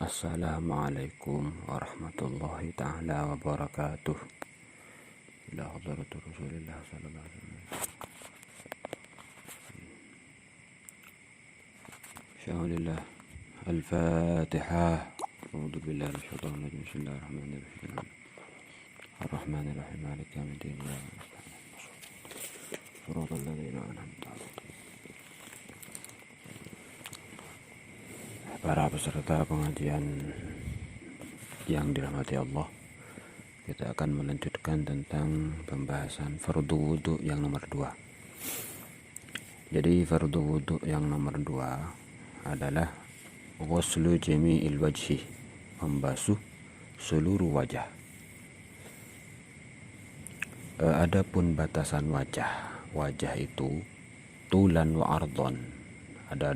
Assalamualaikum warahmatullahi ta'ala wabarakatuh. Ila hadratu Rasulillah sallallahu alaihi wasallam. Syahulillah. Al-Fatihah. A'udzu billahi minasyaitonir rajim. Bismillahirrahmanirrahim. Ar-Rahmanir-Rahim. Maliki yaumiddin. Shiratal ladzina an'amta 'alaihim. Para peserta pengajian yang dirahmati Allah, kita akan melanjutkan tentang pembahasan fardu wudhu yang nomor 2. Jadi fardu wudhu yang nomor 2 adalah ghuslu jami'il wajhi, membasuh seluruh wajah. Adapun batasan wajah itu tulan wa ardhon, ada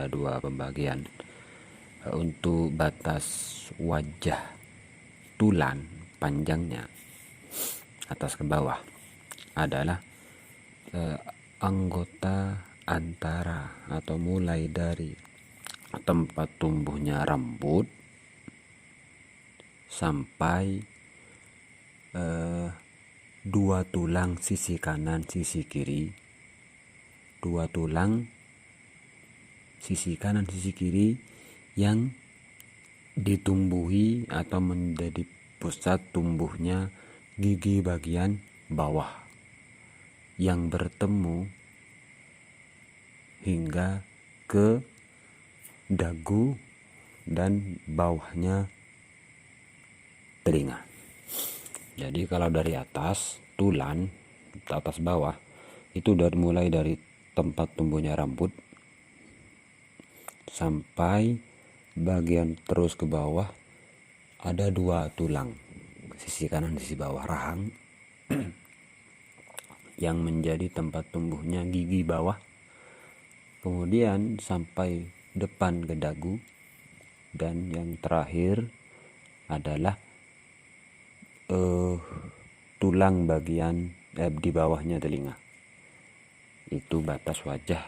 dua pembagian. Untuk batas wajah tulan panjangnya atas ke bawah adalah anggota antara atau mulai dari tempat tumbuhnya rambut sampai 2 tulang sisi kanan sisi kiri, 2 tulang sisi kanan sisi kiri yang ditumbuhi atau menjadi pusat tumbuhnya gigi bagian bawah yang bertemu hingga ke dagu dan bawahnya telinga. Jadi kalau dari atas tulan, atas bawah itu mulai dari tempat tumbuhnya rambut sampai bagian terus ke bawah ada 2 tulang sisi kanan sisi bawah rahang yang menjadi tempat tumbuhnya gigi bawah, kemudian sampai depan ke dagu, dan yang terakhir adalah tulang bagian di bawahnya telinga. Itu batas wajah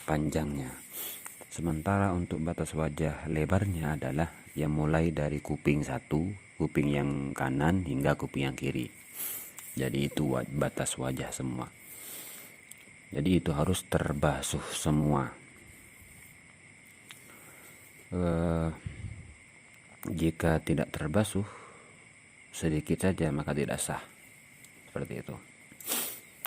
panjangnya. Sementara untuk batas wajah lebarnya adalah yang mulai dari kuping 1, kuping yang kanan hingga kuping yang kiri. Jadi itu batas wajah semua. Jadi itu harus terbasuh semua. Jika tidak terbasuh sedikit saja maka tidak sah. Seperti itu.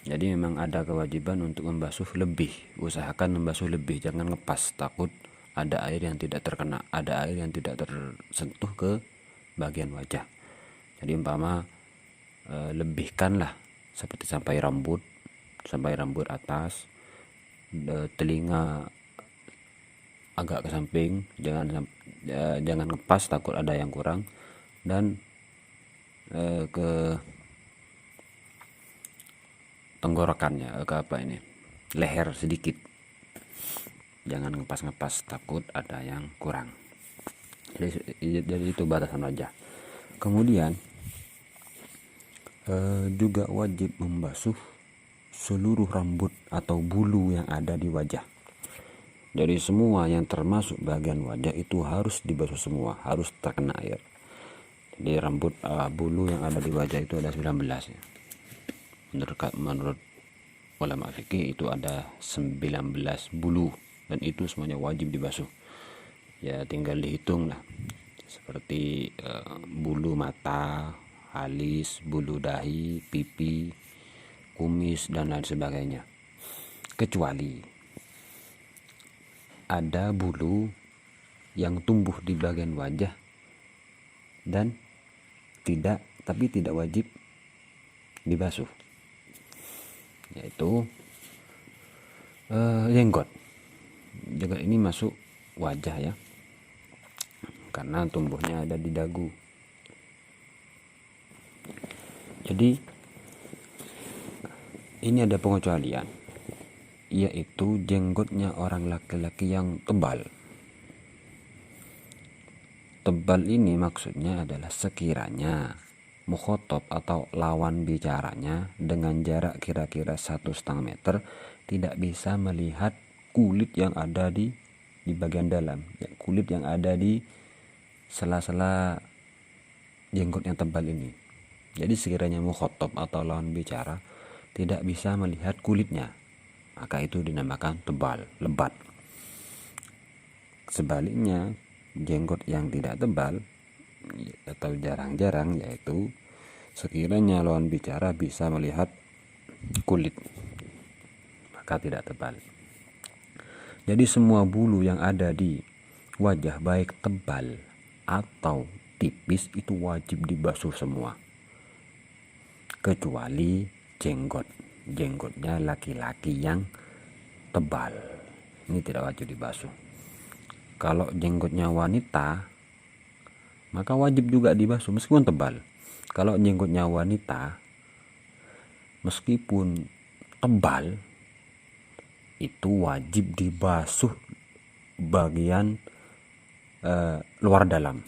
Jadi memang ada kewajiban untuk membasuh lebih. Usahakan membasuh lebih, jangan ngepas, takut ada air yang tidak terkena, ada air yang tidak tersentuh ke bagian wajah. Jadi umpama lebihkanlah seperti sampai rambut atas, telinga agak ke samping, jangan ngepas, takut ada yang kurang, dan ke tenggorokannya, leher sedikit, jangan ngepas, takut ada yang kurang. Jadi itu batasan wajah. Kemudian juga wajib membasuh seluruh rambut atau bulu yang ada di wajah. Jadi semua yang termasuk bagian wajah itu harus dibasuh semua, harus terkena air. Jadi rambut, bulu yang ada di wajah itu ada 19 ya. Menurut ulama fikih itu ada 19 bulu, dan itu semuanya wajib dibasuh. Ya tinggal dihitung lah, seperti bulu mata, alis, bulu dahi, pipi, kumis, dan lain sebagainya. Kecuali ada bulu yang tumbuh di bagian wajah dan tidak wajib dibasuh, yaitu jenggot. Jenggot ini masuk wajah ya, karena tumbuhnya ada di dagu. Jadi ini ada pengecualian, yaitu jenggotnya orang laki-laki yang tebal. Tebal ini maksudnya adalah sekiranya mukhotob atau lawan bicaranya dengan jarak kira-kira 1,5 meter tidak bisa melihat kulit yang ada di di bagian dalam, kulit yang ada di sela-sela jenggot yang tebal ini. Jadi sekiranya mukhatab atau lawan bicara tidak bisa melihat kulitnya, maka itu dinamakan tebal, lebat. Sebaliknya, jenggot yang tidak tebal atau jarang-jarang, yaitu sekiranya lawan bicara bisa melihat kulit, maka tidak tebal. Jadi semua bulu yang ada di wajah, baik tebal atau tipis, itu wajib dibasuh semua, kecuali jenggotnya laki-laki yang tebal, ini tidak wajib dibasuh. Kalau jenggotnya wanita, maka wajib juga dibasuh meskipun tebal. Kalau jenggotnya wanita meskipun tebal, itu wajib dibasuh bagian luar dalam.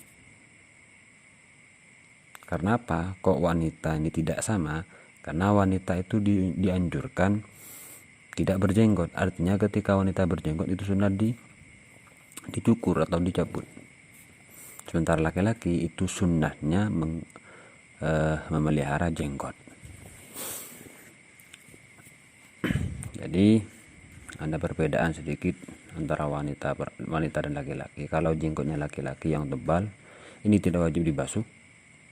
Karena apa? Kok wanita ini tidak sama? Karena wanita itu dianjurkan tidak berjenggot. Artinya ketika wanita berjenggot itu sunnah dicukur atau dicabut. Sementara laki-laki itu sunnahnya memelihara jenggot. Jadi ada perbedaan sedikit antara wanita dan laki-laki. Kalau jenggotnya laki-laki yang tebal, ini tidak wajib dibasuh.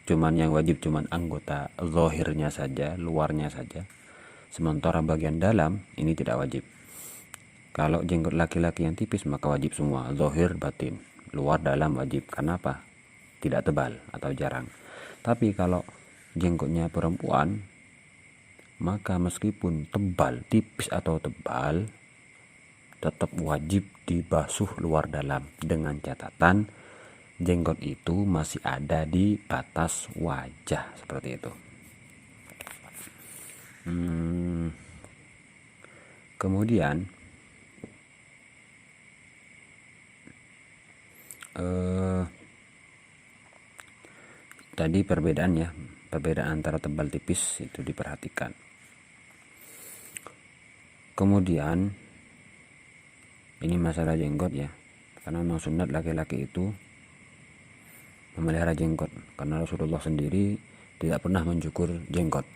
Yang wajib anggota zahirnya saja, luarnya saja. Sementara bagian dalam ini tidak wajib. Kalau jenggot laki-laki yang tipis, maka wajib semua, zahir, batin, luar, dalam wajib. Karena apa? Tidak tebal atau jarang. Tapi kalau jenggotnya perempuan, maka meskipun tebal, tipis atau tebal, tetap wajib dibasuh luar dalam, dengan catatan jenggot itu masih ada di batas wajah, seperti itu. Kemudian tadi perbedaan antara tebal tipis itu diperhatikan. Kemudian ini masalah jenggot ya, karena memang sunat laki-laki itu memelihara jenggot, karena Rasulullah sendiri tidak pernah mencukur jenggot.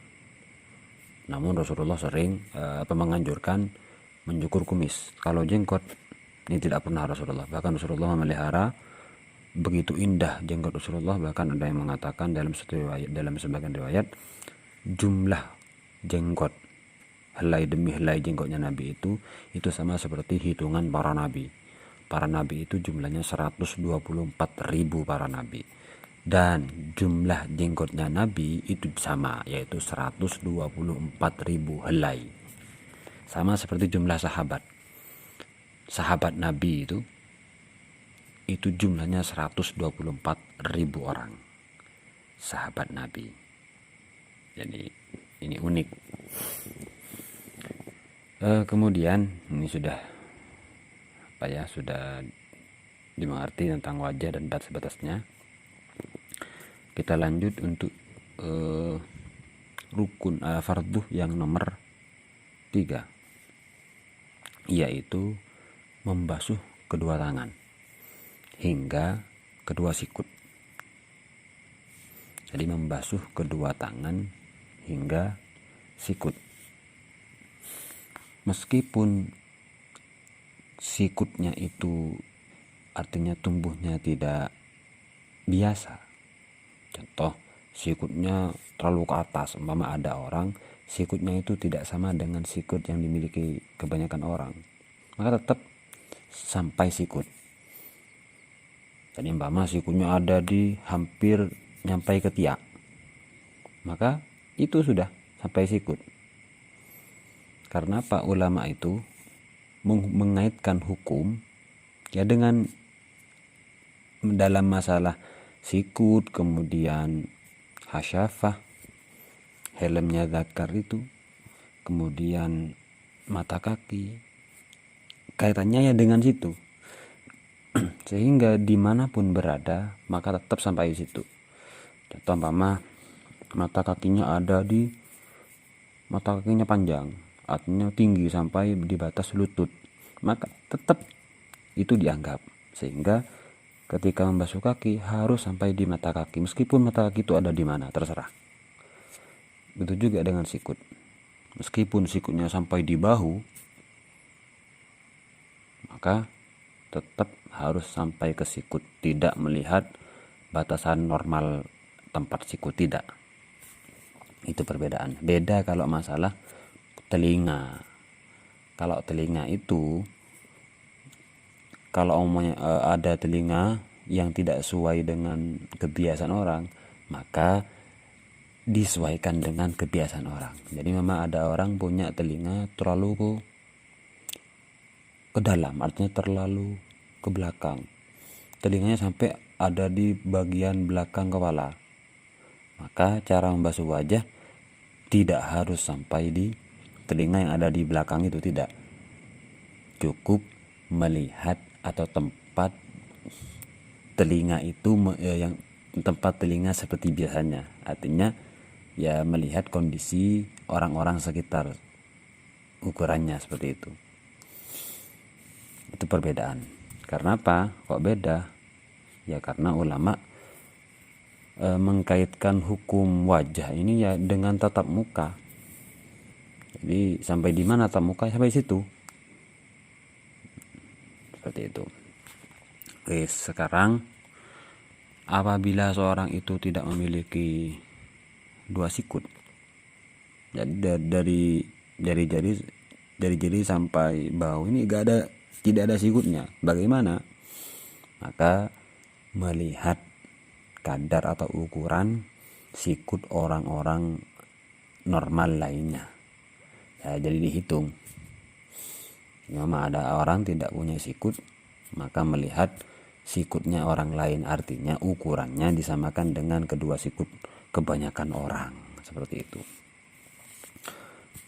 Namun Rasulullah sering menganjurkan mencukur kumis. Kalau jenggot ini tidak pernah Rasulullah. Bahkan Rasulullah memelihara begitu indah jenggot Rasulullah. Bahkan ada yang mengatakan dalam sebagian riwayat, jumlah jenggot helai demi helai jenggotnya Nabi itu sama seperti hitungan para nabi. Para nabi itu jumlahnya 124.000 para nabi. Dan jumlah jenggotnya Nabi itu sama, yaitu 124.000 helai. Sama seperti jumlah sahabat Nabi itu jumlahnya 124.000 orang sahabat Nabi. Jadi ini unik. Kemudian ini sudah dimengerti tentang wajah dan batas-batasnya. Kita lanjut untuk rukun fardu yang nomor 3, yaitu membasuh kedua tangan hingga kedua sikut. Jadi membasuh kedua tangan hingga sikut. Meskipun sikutnya itu artinya tumbuhnya tidak biasa, contoh sikutnya terlalu ke atas, umpama ada orang sikutnya itu tidak sama dengan sikut yang dimiliki kebanyakan orang, maka tetap sampai sikut. Jadi umpama sikutnya ada di hampir nyampai ke tiak, maka itu sudah sampai sikut. Karena Pak ulama itu mengaitkan hukum ya dengan dalam masalah sikut, kemudian hasyafah, helmnya zakar itu, kemudian mata kaki, kaitannya ya dengan situ. Sehingga dimanapun berada maka tetap sampai situ. Contoh umpama mata kakinya panjang, artinya tinggi sampai di batas lutut, maka tetap itu dianggap. Sehingga ketika membasuh kaki harus sampai di mata kaki, meskipun mata kaki itu ada di mana terserah. Begitu juga dengan sikut, meskipun sikutnya sampai di bahu, maka tetap harus sampai ke sikut, tidak melihat batasan normal tempat sikut, tidak. Itu perbedaan. Beda kalau masalah telinga. Kalau telinga itu, kalau umumnya ada telinga yang tidak sesuai dengan kebiasaan orang, maka disesuaikan dengan kebiasaan orang. Jadi memang ada orang punya telinga terlalu ke dalam, artinya terlalu ke belakang. Telinganya sampai ada di bagian belakang kepala. Maka cara membasuh wajah tidak harus sampai di telinga yang ada di belakang itu, tidak. Cukup melihat atau tempat telinga itu yang tempat telinga seperti biasanya. Artinya ya melihat kondisi orang-orang sekitar, ukurannya seperti itu. Itu perbedaan. Karena apa? Kok beda? Ya karena ulama mengkaitkan hukum wajah ini ya dengan tatap muka. Jadi sampai di mana tatap muka, sampai situ. Seperti itu. Oke, sekarang apabila seorang itu tidak memiliki dua sikut, jadi dari jari sampai bahu ini tidak ada sikutnya, bagaimana? Maka melihat kadar atau ukuran sikut orang-orang normal lainnya, ya, jadi dihitung. Memang ada orang tidak punya sikut, maka melihat sikutnya orang lain, artinya ukurannya disamakan dengan kedua sikut kebanyakan orang, seperti itu.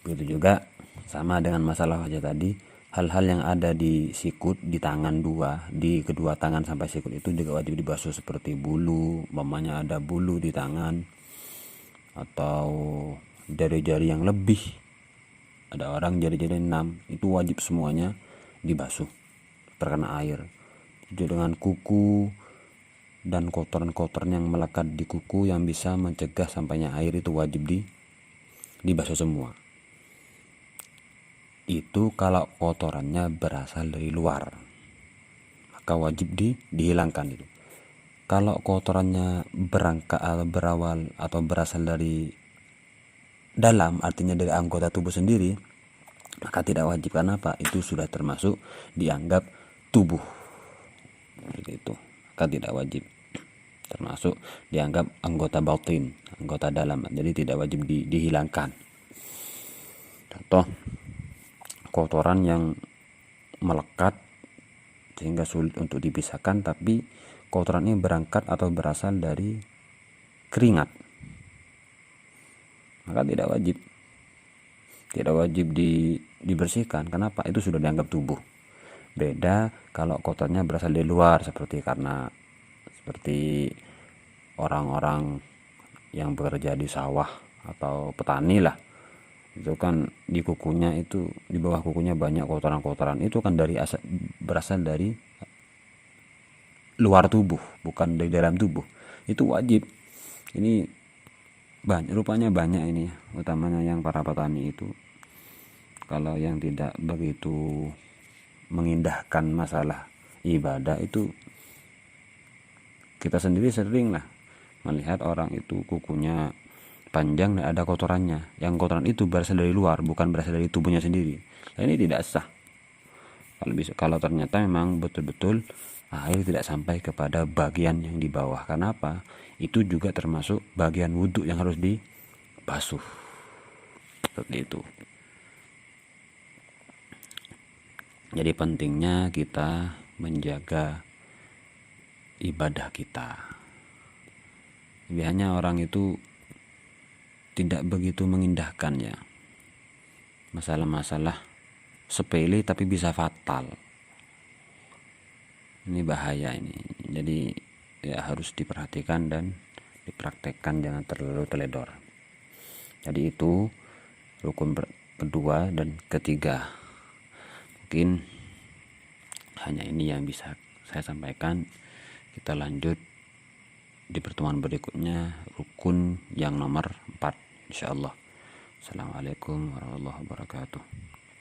Begitu juga sama dengan masalah wajah tadi, hal-hal yang ada di sikut, di tangan dua, di kedua tangan sampai sikut itu juga wajib dibasuh, seperti bulu, umpamanya ada bulu di tangan atau jari-jari yang lebih. Ada orang jari-jari 6, itu wajib semuanya dibasuh terkena air. Juga dengan kuku dan kotoran-kotoran yang melekat di kuku yang bisa mencegah sampainya air, itu wajib dibasuh semua. Itu kalau kotorannya berasal dari luar, maka wajib dihilangkan itu. Kalau kotorannya berawal atau berasal dari dalam, artinya dari anggota tubuh sendiri, maka tidak wajib. Karena apa? Itu sudah termasuk dianggap tubuh, seperti itu. Maka tidak wajib, termasuk dianggap anggota batin, anggota dalam, jadi tidak wajib dihilangkan. Contoh, kotoran yang melekat sehingga sulit untuk dipisahkan, tapi kotoran ini berangkat atau berasal dari keringat, maka tidak wajib dibersihkan. Kenapa? Itu sudah dianggap tubuh. Beda kalau kotornya berasal dari luar, seperti orang-orang yang bekerja di sawah atau petani lah, itu kan di kukunya itu, di bawah kukunya banyak kotoran-kotoran, itu kan berasal dari luar tubuh, bukan dari dalam tubuh. Itu wajib. Ini rupanya banyak ini, utamanya yang para petani itu, kalau yang tidak begitu mengindahkan masalah ibadah itu, kita sendiri sering lah melihat orang itu kukunya panjang dan ada kotorannya, yang kotoran itu berasal dari luar, bukan berasal dari tubuhnya sendiri. Nah, ini tidak sah. Kalau ternyata memang betul-betul air tidak sampai kepada bagian yang di bawah. Kenapa? Itu juga termasuk bagian wudhu yang harus dibasuh, seperti itu. Jadi pentingnya kita menjaga ibadah kita. Biasanya orang itu tidak begitu mengindahkan ya masalah-masalah sepele tapi bisa fatal. Ini bahaya ini. Jadi ya harus diperhatikan dan dipraktekkan, jangan terlalu teledor. Jadi itu rukun kedua dan ketiga. Mungkin Hanya ini yang bisa saya sampaikan. Kita lanjut di pertemuan berikutnya, rukun yang nomor 4 insyaallah. Assalamualaikum warahmatullahi wabarakatuh.